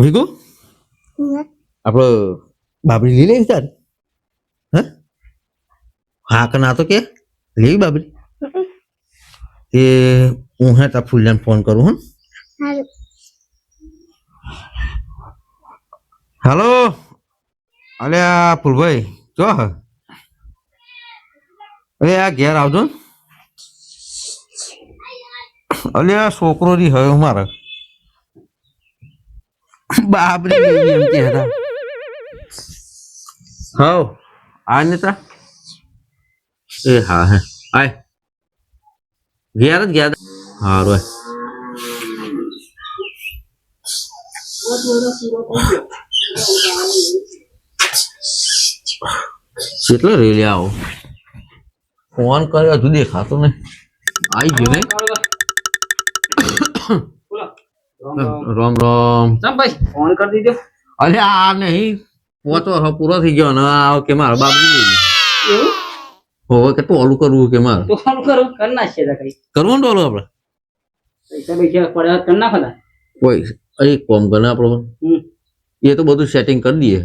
વિગુ આપણે બાબરી લઈ લેવી તાર હા કે ના તો કે લેવી બાબરી તે હું હે તા ફૂલ્યાને ફોન કરું હું હેલો અલ્યા ફૂલભાઈ જો અરે આ ઘેર આવજો ને અલ્યા છોકરો રી હવે મારા બાબરી એમ કે હતા હવ આ નેતા એ હા હે આય ઘેર જ ગયા હારું કેટલો રેલી આવો ફોન કર્યો હજુ દેખાતો ને આવી ગયો ને રામ રામ ભાઈ ફોન કરી દીધો અરે આ નહીં પોતો પૂરો થઈ ગયો ને આ કે મારા બાબુ એવું હોવે કે ટોલું કરવું કે મારે તો ફોન કરું કરી નાખીએ કઈ કરવું ને ટોલું આપડે પૈસા પૈસા પડ્યા કરી નાખો ને કોઈ એક કોમ કરે આપડે એ તો બધું સેટિંગ કરી દઈએ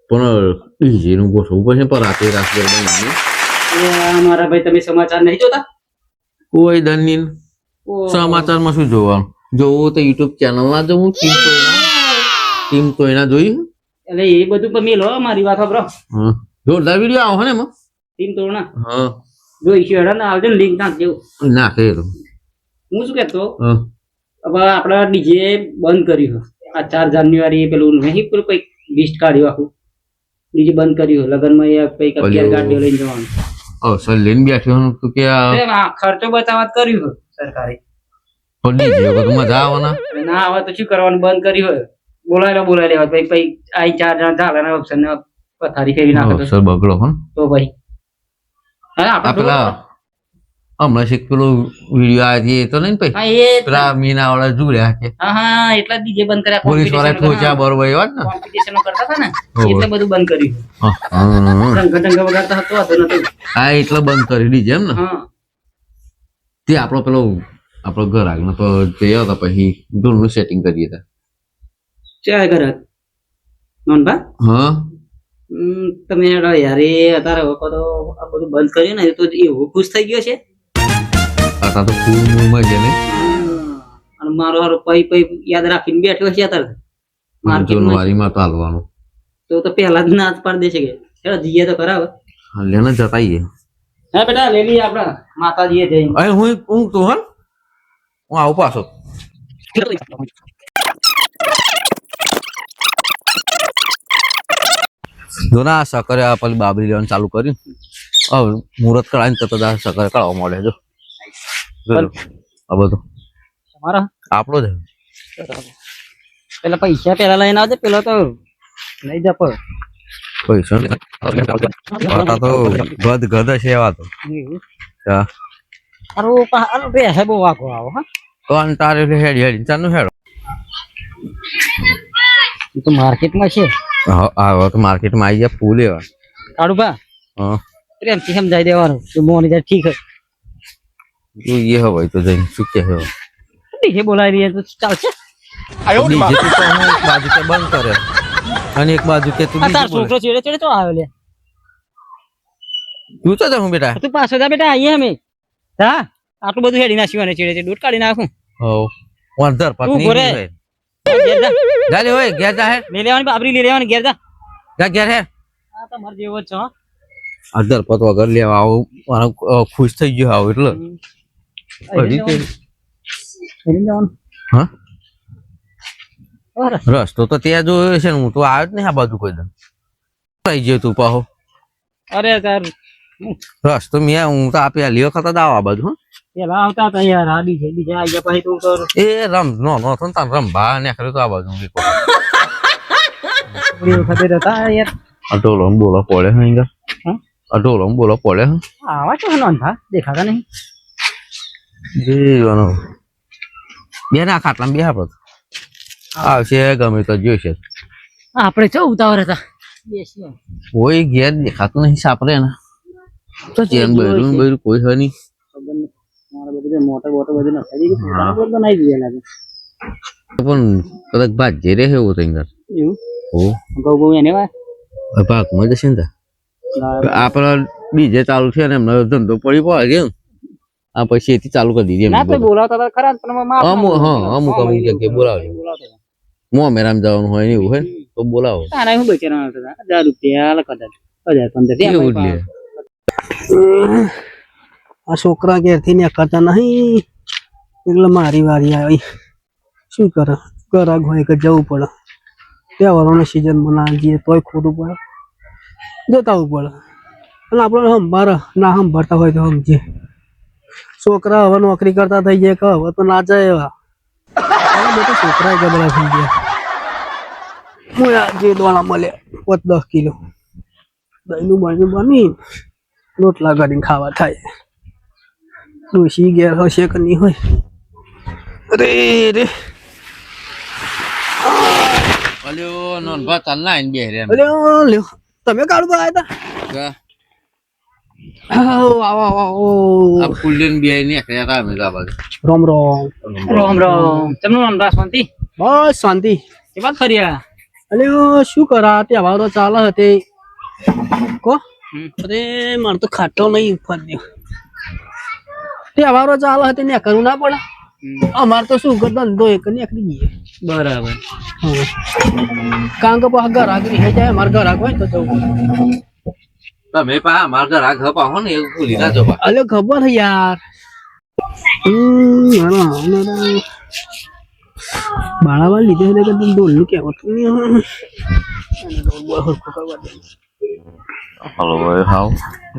પણ ડીજે નું ગોઠવવું પડશે પણ રાતે બનાવીએ મારા ભાઈ તમે સમાચાર નહીં જોતા કોઈ દરની સમાચારમાં શું જોવાનું જોવું તો યુટ્યુબ ચેનલ ના જોવું ટીમ કોઈના જોયું એટલે એ બધું પણ મેલો મારી વાત સાંભળો જોરદાર વિડીયો આવો ને એમાં ટીમ તોડના હા જોઈશું હેડા ને આવજો ને લિંક નાખજો નાખે તો હું શું કહેતો હવે આપડા ડીજે બંધ કર્યું આ 4 જાન્યુઆરી પેલું નહીં પેલું કઈક લિસ્ટ કાઢ્યું આખું ડીજે બંધ કર્યું લગનમાં કઈક 11 ગાડીઓ લઈને જવાનું સર લઈને બેઠ્યો તો કે ખર્ચો બચાવત કર્યું સરકારે મજા આવે ના આવે તો શું કરવાનું બંધ કર્યું હોય બોલાવી લેવા પછી આ 4 જણ ઝાલાના ઓપ્શન ને પથારી ફેરી નાખે સર બગડો હો તો ભાઈ પેલા હમણાં શીખ પેલો વિડીયો આવી તો નહીં પેલા મીના વાળા જોડ્યા કે હા એટલા ડીજે બંધ કર્યા પોલીસ વાળા ઠોચા બરોબર એવા ને કોમ્પિટિશન કરતા હતા ને એટલે બધું બંધ કર્યું રંગ વગાડતા હતો હા એટલે બંધ કરી દીધે એમ ને તે આપણો પેલો આપણો ઘર આગળ તો જઈ હતા પછી ઘરનું સેટિંગ કરીએ હતા ચાય ઘર નોનભા હા તમે યાર એ અત્યારે તો આ બધું બંધ કર્યું ને તો એવો ખુશ થઈ ગયો છે અત્યારે તો ફૂલ મૂવમાં છે ને અને મારો હારો પૈ યાદ રાખીને બેઠો છે અત્યારે માર્કેટમાં તો હાલવાનું તો પહેલા જ ના જ પાડી દે છે કે હેડો જઈએ તો ખરાબ લેને જતાઈએ હા બેટા લઈ લઈએ આપડા માતાજીએ જઈને અરે હું તો હું આવું પાછો જોના સકરે પેલી બાબરી લેવાનું ચાલુ કર્યું હવે મુહૂર્ત કરાવીને તો સકરે કરાવવા મળે જો આ બધું તમારા આપણો જ પેલા પૈસા પેલા લઈને આવજે પેલો તો લઈ જા પર પૈસા તો ગદ ગદ છે એવા તો અરે બે હે બહુ વાગો આવો હા તો અંતારે હેડી હેડી ચાનું હેડો તો માર્કેટમાં છે હા તો માર્કેટમાં આવી ગયા ફૂલ એવા કાઢું બા હા પ્રેમથી સમજાઈ દેવાનું તો મોની જાય ઠીક હે ये हो भाई तो जैन चुके हो ડીજે બોલાવી રહીએ તો ચાલશે ડીજે તો હું એક બાજુ કે બંધ કરે અને એક બાજુ કે તું તાર છોકરો ચેડે ચેડે તો આવ્યો લે તું તો હું બેટા તું પાછો જા બેટા આઈએ અમે હા આટલું બધું હેડી નાખ્યું અને ચેડે ચેડે દૂધ કાઢી નાખું હો વંદર પત્ની જા લે ઓય ઘેર જા હે લે લેવાની બાબરી લે લેવાની ઘેર જા જા ઘેર હે આ તમાર જેવો જ છો અદર પત વગર લેવા આવું મારો ખુશ થઈ ગયો આવ એટલે હા રસ્તો તો ત્યાં જોયો છે ને હું તો આવ્યો જ નહીં આ બાજુ કોઈ દમ થઈ ગયો તું પાહો અરે તાર રસ્તો મેં હું તો આ પેલી વખત જ આવો આ બાજુ પેલા આવતા હતા યાર આ ડીજે ડીજે આયા પછી તું તો એ રમ નો નો તો તાર રંભા ને ખરે તો આ બાજુ પૂરી વખતે હતા યાર અટોલો બોલો પડે હંગા અટોલો બોલો પડે આવા છો નોંધા દેખાતા નહીં જીવાનો બે ના ખાટલા બે આપડે આવશે ગમે તો જોઈશે આપણે ચો ઉતાવળ હતા બેસીએ કોઈ ઘેર દેખાતું નહીં સાપરે ને તો જેમ બૈરું બૈરું કોઈ હોય નહીં મારા બધું મોટર બોટર બધું નખાઈ દીધું તો નહીં દીધે લાગે પણ કદાચ ભાજ્ય રહે એવું થઈ ગયું એવું હો ઘઉં એને ભાગમાં જશે ને આપડે ડીજે ચાલુ છે ને એમનો ધંધો પડી પડે કેમ આ પછી એથી ચાલુ કરી દીધી ના તો બોલાવતા હતા ખરા પણ અમુક જગ્યાએ બોલાવે મોમેરામ જવાનું હોય ને એવું હોય તો બોલાવો તારા હું બચેરા હતા 1000 રૂપિયા કદાચ 1000-15 આ છોકરા ઘેરથી નીકળતા નહીં એટલે મારી વારી આવી શું કરે ઘરાક હોય કે જવું પડે તહેવારોની સિઝનમાં ના જઈએ તોય ખોટું પડે જતા આવવું પડે અને આપણે સંભાળ ના સંભાળતા હોય તો સમજીએ છોકરા હવે નોકરી કરતા થઈ જાય કે હવે તો ના જાય એવા બધા છોકરા ગબડા થઈ ગયા હું જે દોણા મળ્યા 5-10 કિલો દહીંનું બાજુ બની રોટલા કરીને ખાવા થાય ડોશી ઘેર હશે કે નહીં હોય અરે રે અલ્યો નોનભા ચાલ ના આઈને બેહરે એમ અલ્યો લ્યો તમે કાળું આવ્યા હતા આવો આવો આવો આ ફૂલન બેહી ને એકલા હતા અમે જા બાજુ રામ રામ રામ તમને નામ શાંતિ બસ શાંતિ એ વાત ફર્યા અલ્યો શું કરા તહેવારો ચાલે હતી કો અરે મારે તો ખાટો નહીં ઉપર દે તહેવારો ચાલે હતી ને કરવું ના પડે અમારે તો શું ધંધો એક નીકળી ગઈએ બરાબર કારણ કે પાછા ઘર આગળ હે જાય અમારે ઘર આગળ હોય તો જવું તમે પા મારા ઘર આ ઘપા હો ને એવું ભૂલી ના જવા અલ્યો ખબર હે યાર બાળાવા લીધે એટલે કે ડોલ નું કહેવાતું નહીં હલો ભાઈ હાવ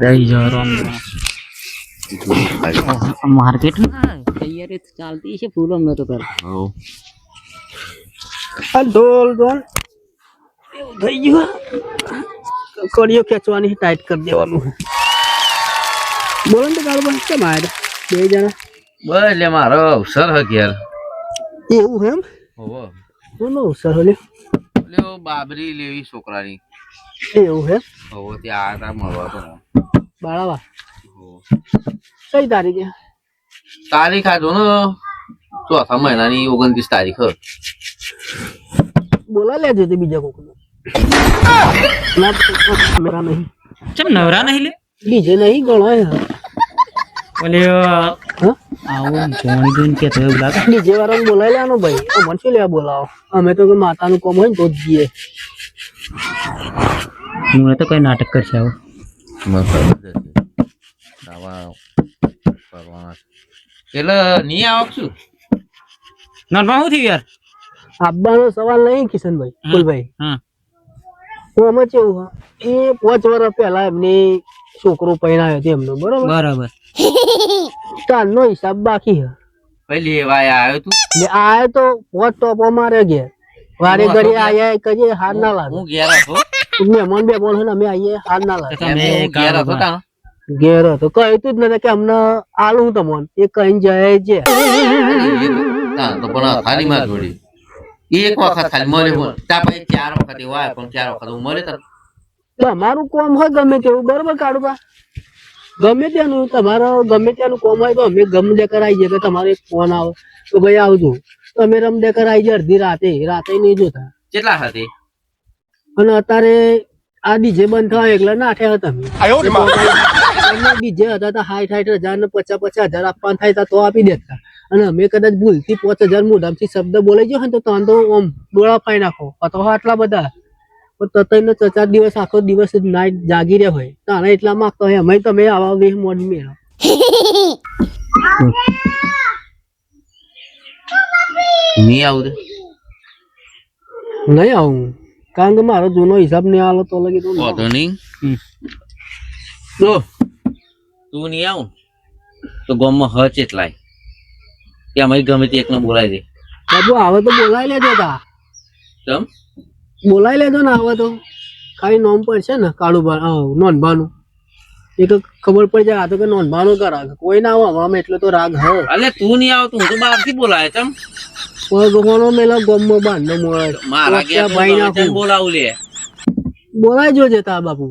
દઈ જરો માર્કેટ તૈયારી ચાલતી છે ફૂલ અમને તો કર આ ઢોલ ઢોલ એવું થઈ ગયું કડીઓ ખેંચવાની ટાઈટ કરી દેવાનું બોલો ને તો ગાળ બંધ કેમ આવ્યા બે જણા બસ એટલે મારો અવસર હક યાર એવું એમ હોવો બોલો સર હલે લ્યો બાબરી લેવી છોકરાની એવું હે હોવો ત્યાં આ મળવા તો બાળાવા કઈ તારીખે તારીખ આ જો ને ચોથા મહિનાની 29 તારીખ બોલા લેજો તે બીજા કોક ના મેરા નહીં ચમ નવરા નહીં લે બીજે નહીં ગણાય ઓલે હા આવું જોણી જોઈને કે તો એવું લાગે બીજે વાળાને બોલાવી લેવાનો ભાઈ અમને શું લેવા બોલાવો અમે તો માતાનું કોમ હોય ને તો જ જઈએ હું તો કઈ નાટક કરશે આવું એટલે નહીં આવો શું નોનમાં શું થયું યાર આપવાનો સવાલ નહીં કિશનભાઈ ફૂલભાઈ હા હું અમે કેવું એ 5 વર્ષ પહેલા એમની છોકરો પહેરાયો હતો એમનો બરોબર બરાબર તારનો હિસાબ બાકી હે પહેલી લેવાય આવ્યો તું ને આયો તો 5 ટોપો મારે ગયા વારે ઘડી આયા કજે હાર ના લાગે હું ઘેર હતો મહેમાન બે બોલ ને અમે આઈએ હાર ના લાગે હું ઘેર હતો તાનો ઘેર હતો કહ્યું તું જ નથી કે અમને આલું તમને એ કઈ જાય છે તો પણ ખાલી માં જોડી એક વખત ખાલી મળે તા પછી 4 વખત એવો આવ્યો પણ 4 વખત હું મળે તાર તમારું કોમ હોય ગમે તેવું બરોબર કાઢવા ગમે ત્યાંનું તમારો ગમે ત્યાંનું કોમ હોય તો અમે ગમે તે કરાવી જઈએ કે તમારે એક ફોન આવે તો ભાઈ આવજો તમે રમદે કરાવી જાય અડધી રાતે નહીં જોતા કેટલા હતી અને અત્યારે આ ડીજે બંધ થવા એકલા નાઠ્યા હતા અમે ડીજે હતા તો 60,000 ને 50,000 આપવાના થાય તો આપી દેતા અને અમે કદાચ ભૂલથી 5,000 મોઢામાંથી શબ્દ બોલાઈ ગયો હોય તો તો આમ ડોળા ફાઈ નાખો અથવા આટલા બધા તતઈને 4 દિવસ આખો દિવસ નાઈટ જાગી રહ્યા હોય તારા એટલા માંગતો હોય અમે તમે આવા વે મોડ મેળો નહીં આવું નહીં આવું કારણ કે મારો જૂનો હિસાબ નહીં આલો તો લગી તો વાંધો નહીં તો તું નહીં આવું તો ગામમાં હચ એટલાય કે અમે ગમે તે એકને બોલાવી દે બાબુ આવે તો બોલાવી લેજો તા તમ બોલાવી લેજો ને આવે તો ખાલી નોમ પડશે ને કાળુબા નોનભાનું એ તો ખબર પડી જાય આ તો કે નોનભાનું કે રાગ કોઈ ના આવે અમે એટલે તો રાગ હે અલે તું નહીં આવતું હું તો બહારથી બોલાય ચમ ગોનો મેલા ગમો બાંધો મોળે મારા ઘેર ભાઈ ના બોલાવું લે બોલાઈ જોજે તા બાપુ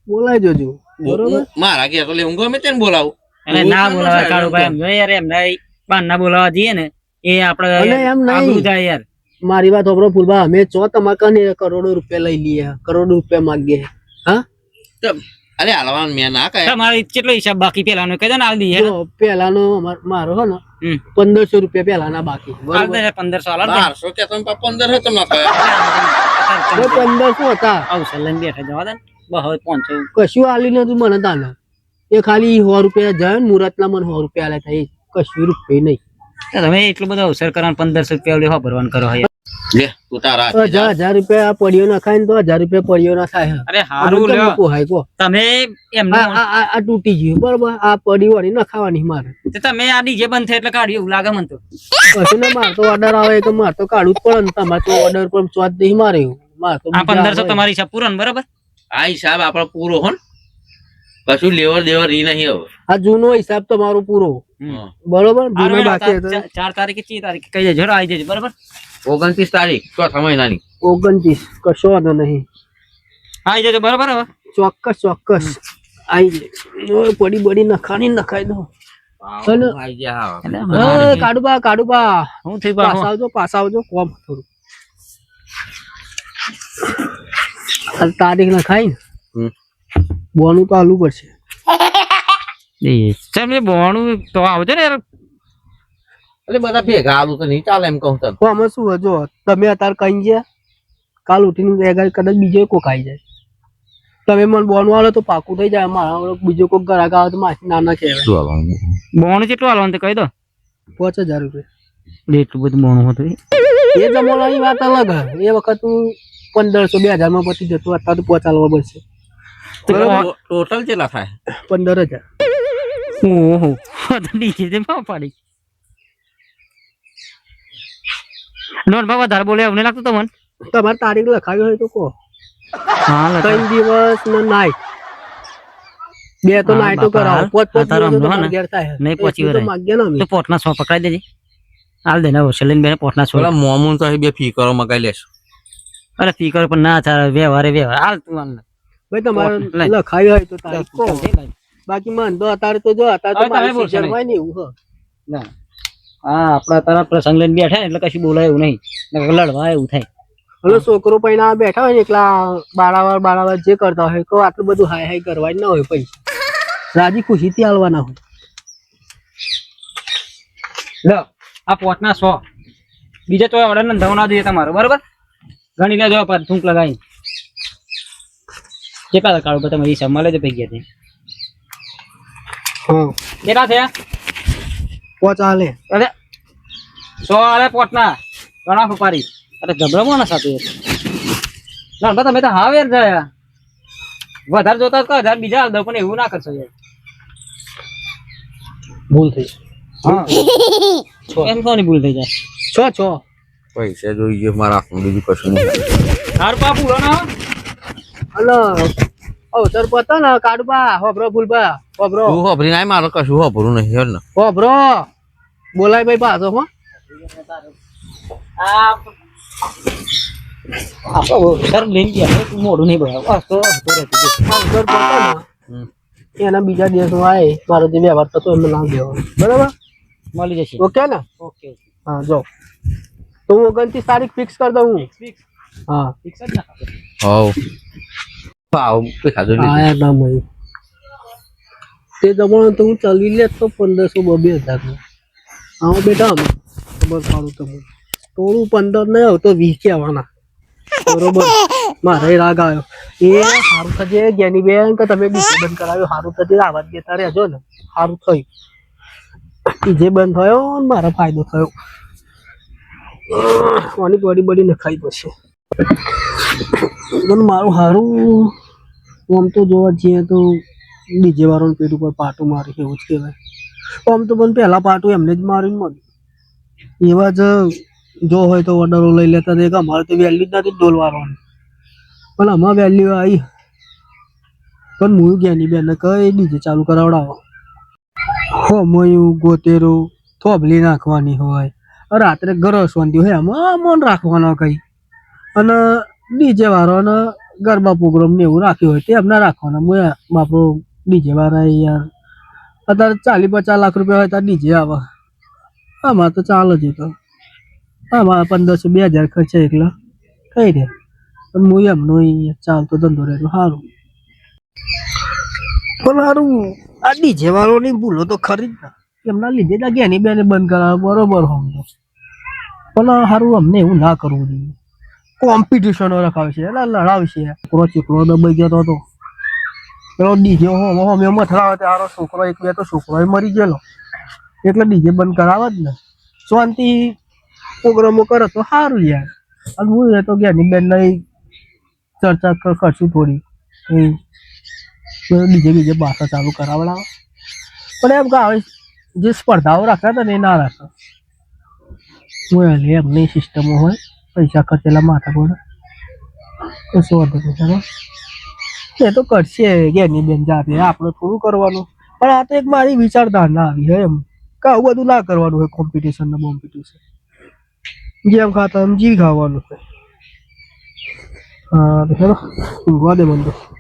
બોલાઈ જોજો બરોબર મારા ઘેર તો લે હું ગમે તેને બોલાવું અને ના બોલાવા કાળુભાઈ એમ જો યાર એમ નહીં બાન ના બોલાવા જઈએ ને એ આપણે અને એમ નહીં. આબરૂ જાય યાર. મારી વાત હોભળો ફૂલબા, અમે ચો તમારે કને કરોડો રૂપિયા લઈ લઈએ, કરોડો રૂપિયા માંગીએ. હા અરે હાલવાનું મેં ના કહે તમારે કેટલો હિસાબ બાકી પેલાનો કહી દો ને હાલ દઈએ. જો પેલાનો મારો હે ને હમ. 1500 રૂપિયા પેલાના બાકી, હાલ બરોબર? દે 1500 હાલ દે. 1200 કે તમે 1500 તમને થયા તો 1500 હતા, અવસર લઈને બેઠા જવા દે ને. બસ હવે 500 કશું આલી નતું મને તાને. એ ખાલી 100 રૂપિયા જાય ને મુહૂર્તના મને 100 રૂપિયા આલે થાય, કશું રૂપિયા નહીં. તમે એટલું બધું અવસર કરવાનું 1500 રૂપિયા લેવા ભરવાનું કરો હવે. લે તું તારા 1000 રૂપિયા પડ્યો ના ખાય ને તો 1000 રૂપિયા પડ્યો ના થાય. અરે હારું લ્યો. પોહાય કો તમે એમને આ તૂટી ગયું, બરોબર? આ પડી વાળી ના ખાવાની મારે. તમે આ ડીજે બંધ થાય એટલે કાઢ્યું એવું લાગે મને તો. કશું ના, માર તો ઓર્ડર આવે કે માર તો કાઢવું જ પડે ને. તમારે તો ઓર્ડર પણ સ્વાદ નહીં મારે એવું. માર તો આ બીજા 1500 આવે. તમારી હિસાબ પૂરો ને બરાબર. આ હિસાબ આપણો પૂરો હો ને કશું લેવર દેવર ઈ નહીં હવે આ જૂનો હિસાબ તમારો પૂરો, હા. બરોબર? જૂનો બાકી હતો 4 તારીખે 3 તારીખે કહી દેજો આવી જજો બરાબર. 29 તારીખ ચોથા મહિનાની 29, કશો વાંધો નહીં. આવી જજો બરાબર. હવે ચોક્કસ ચોક્કસ આઈ જાય. ઓય પડી બડી નખાની નખાઈ દો. હલો. આઈ ગયા એટલે કાડુબા હું થઈ પાસ આવજો કોમ થોડું. આ તારીખ નખાઈ ને હમ. બોનું તો આલુ પડશે. તમે બોણું તો આવજો ને યાર. એટલે બધા ભેગા આલું તો નહીં ચાલે એમ કહું તને તો આમાં શું હોય, જો તમે અત્યારે કઈ ગયા, કાલ ઉઠીને આગળ કદાચ બીજો કોઈ ખાઈ જાય, તમે મને બોનું આલો તો પાકું થઈ જાય. મારા બીજો કોઈ ગ્રાહક આવે તો માસી નાના કહેવાય. બોણું કેટલું આલવાનું તે કહી દો. 5000 રૂપિયા. એટલું બધું બોણું હતું એ જમાનાની વાત અલગ હે. એ વખત 1500-2000 માં પતી જતું, અત્યારે તો 5 આલવા પડશે. ટોટલ કેટલા થાય 15000. ઓહો ડીજે તે માં પાડી. નોન બાબા વધારે બોલે એવું નહીં લાગતું તમને? તમારે તારીખ લખાવી હોય તો કહો. હા 3 દિવસ ને નાઈટ, 2 તો હા, નાઈટો બાપા. કરાવો. 5 આ તારો દિવસ તો હમણાં તમારે ઘેર થાય. નહીં પહોંચી એટલું તો વળાય. માગ્યા ને અમે. તો પોટના 100 પકડાઈ દેજે. હાલ દે ને સેલિન બેને પોટના 100. પેલા મોમુન તો અહીં બે ફી કરો મગાઈ લેશું અરે ફી કરો પણ ના ચાલે. વ્યવહાર હાલ તું આલ. ભાઈ તમારે લઈ. લખાવી હોય તો તારીખ કહો. બાકી મને તો અત્યારે તો જો અત્યારે તો હવે તમે મારી બોલશો season નહીં. હોય ને એવું હે. ના હા આપડા તારા પ્રસંગ લઈને બેઠા ને એટલે કશું બોલાય એવું નહીં. નકર લડવા એવું થાય. હલો છોકરો પૈણા બેઠા હોય ને એકલા બાળાવાર જે કરતા હોય, તો આટલું બધું હાય હાય કરવા જ ના હોય. પૈસા રાજી ખુશીથી આલવાના હોય. લો આ પોટના 100 બીજા તો ઓર્ડર નોંધાવ ના જોઈએ તમારો બરાબર. ગણી લેજો પર થૂંક લગાવી. કેટલા કાઢો તમે હિસાબમાં લેજો પૈકી છે. હા કેટલા થયા? 5 આલે. અરે 100 આલે પોટના ઘણા ફપારી. અરે જબરમો ના સાથે ના બા તમે તો હા વેર જાય. વધારે જોતા તો 1000 બીજા હાલ દો પણ એવું ના કરશો યાર. ભૂલ થઈ. હા એમ કોની ભૂલ થઈ જાય. 6 પૈસા જોઈએ મારા હાથમાં બીજું કશું નહીં હાર પા પૂરો ના હલો અવસર પતા ને કાડુબા હોબરો ભૂલબા હોબરો તું હોભરી નાય મારો કશું હોભરું નહીં હેર ને હોબરો બોલાય ભાઈ પાછો હો. સર લઈને ગયા તું મોઢું નહીં ભરાવ. બસ તો અવસર પતા ને એના બીજા દિવસો આય મારો જે વ્યવહાર થતો એમને નામ દેવો, બરાબર? મળી જશે. ઓકે ને? ઓકે હા જો તો હું 29 તારીખ ફિક્સ કરી દઉં હું. હા ફિક્સ જ ના હવ ભાવ પૈસા જોઈ લીધું. આયા ના મળી તે જમાનો તો હું ચલી લે તો 1500-2000 નો. આવો બેટા અમે ખબર પાડું તમને થોડું 15 નહીં આવ તો 20 કહેવાના, બરોબર? મારે રાગ આવ્યો એ સારું થશે જ્ઞાની બેન કે તમે ડીજે બંધ કરાવ્યો, સારું થશે આવાજ દેતા રહેજો ને. સારું થયું ડીજે બંધ થયો ને મારો ફાયદો થયો. આની બોડી બોડી નખાઈ પછી પણ મારું સારું. આમ તો જોવા જઈએ તો ડીજે વાળાનું પેટ ઉપર પાટું મારી એવું જ કહેવાય. આમ તો પણ પહેલા પાટું એમને જ મારીને મળ્યું. એવા જ જો હોય તો ઓર્ડરો લઈ લેતા હતા કે અમારે તો વેલ્યુ જ નથી ડોલ વાળવાની, પણ આમાં વેલ્યુ આવી. પણ હું જ્ઞાની બેન કઈ ડીજે ચાલુ કરાવડાવો. હોમયું ગોતેરું થોભલી નાખવાની હોય, રાત્રે ગરસવાની હોય, એમાં મન રાખવાનો કઈ. અને ડીજે વાળાને ગરબા પ્રોગ્રામ ને એવું રાખ્યું હોય તે એમને રાખવાના. હું બાપરો ડીજે વાળા યાર અત્યારે 40-50 લાખ રૂપિયા હોય ત્યારે ડીજે આવે. આમાં તો ચાલે જ તો આમાં 1500-2000 ખર્ચે એકલા થઈ રહે પણ હું એમનો ચાલતો ધંધો રહે તો સારું પણ સારું આ ડીજે વાળોની ભૂલો તો ખરી જ ને એમના લીધે જ એની બેને બંધ કરાવે બરોબર હોમ તો પણ સારું અમને એવું ના કરવું જોઈએ કોમ્પિટિશનો રખાવશે એટલે લડાવશે છોકરો ચીકલો દબાઈ ગયો હતો પેલો ડીજે હોમે મથરાવે તારો છોકરો એક બે તો છોકરો મરી ગયેલો એટલે ડીજે બંધ કરાવે જ ને શાંતિ પ્રોગ્રામો કરે તો સારું યાર અને હું એ તો જ્ઞાની બેન નહીં ચર્ચા કરશું થોડી ડીજે બીજે ભાષા ચાલુ કરાવડાવે પણ એમ કે હવે જે સ્પર્ધાઓ રાખતા હતા ને એ ના રાખે હું એમની સિસ્ટમો હોય પૈસા ખર્ચેલા માથા પડે કશું વાંધો નહીં એ તો કરશે જ્ઞાની બેન જાતે આપણે થોડું કરવાનું પણ આ તો એક મારી વિચારધારણા આવી હોય એમ કે આવું બધું ના કરવાનું હોય કોમ્પિટિશન ને બોમ્પિટિશન જેમ ખાતા એમ જી ખાવાનું હોય હા ઊંઘવા દે મને તો